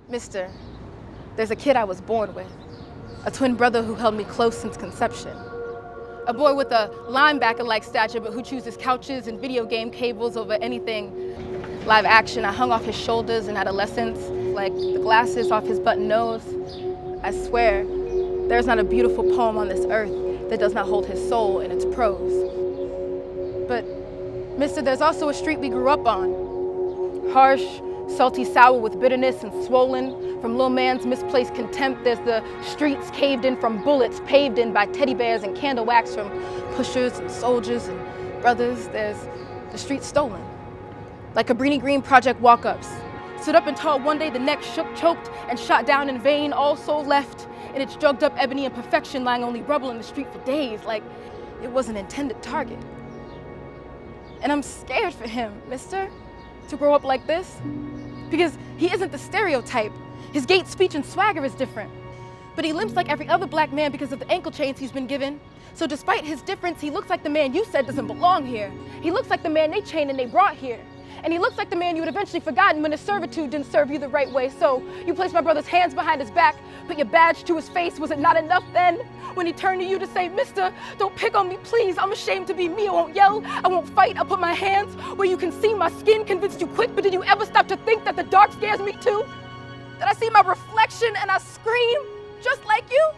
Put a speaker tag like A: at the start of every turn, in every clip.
A: Mister, there's a kid I was born with, a twin brother who held me close since conception. A boy with a linebacker-like stature, but who chooses couches and video game cables over anything live action. I hung off his shoulders in adolescence, like the glasses off his button nose. I swear, there's not a beautiful poem on this earth that does not hold his soul in its prose. But, mister, there's also a street we grew up on. Harsh, salty sour with bitterness and swollen from little man's misplaced contempt. There's the streets caved in from bullets, paved in by teddy bears and candle wax from pushers and soldiers and brothers. There's the streets stolen, like Cabrini Green Project walk-ups. Stood up and tall one day, the neck shook, choked, and shot down in vain. All soul left in its drugged up ebony imperfection, lying only rubble in the street for days, like it was an intended target. And I'm scared for him, mister, to grow up like this, because he isn't the stereotype. His gait, speech, and swagger is different. But he limps like every other black man because of the ankle chains he's been given. So despite his difference, he looks like the man you said doesn't belong here. He looks like the man they chained and they brought here. And he looks like the man you had eventually forgotten when his servitude didn't serve you the right way. So you placed my brother's hands behind his back, put your badge to his face. Was it not enough then? When he turned to you to say, mister, don't pick on me, please. I'm ashamed to be me. I won't yell, I won't fight. I'll put my hands where you can see my skin, convinced you quick. But did you ever stop to think that the dark scares me too? That I see my reflection and I scream just like you?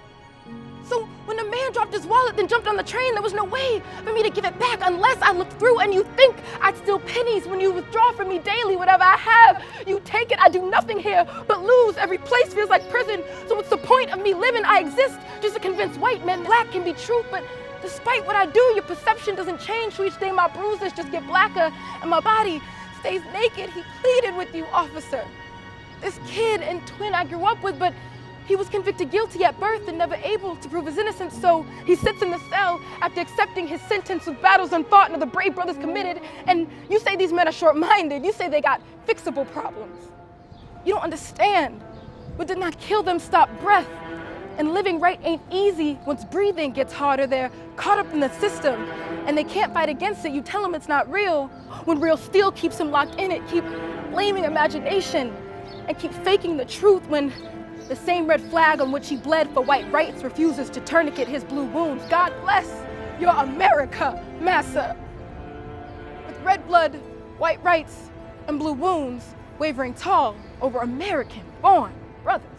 A: So when the man dropped his wallet, then jumped on the train, there was no way for me to give it back unless I looked through. And you think I'd steal pennies when you withdraw from me daily. Whatever I have, you take it. I do nothing here but lose. Every place feels like prison. So what's the point of me living? I exist just to convince white men black can be truth. But despite what I do, your perception doesn't change. So each day my bruises just get blacker and my body stays naked. He pleaded with you, officer. This kid and twin I grew up with, but he was convicted guilty at birth and never able to prove his innocence, so he sits in the cell after accepting his sentence with battles unfought and the brave brothers committed. And you say these men are short-minded. You say they got fixable problems. You don't understand. What did not kill them stopped breath. And living right ain't easy. Once breathing gets harder, they're caught up in the system and they can't fight against it. You tell them it's not real when real steel keeps them locked in it. Keep blaming imagination and keep faking the truth when the same red flag on which he bled for white rights refuses to tourniquet his blue wounds. God bless your America, massa. With red blood, white rights, and blue wounds wavering tall over American-born brothers.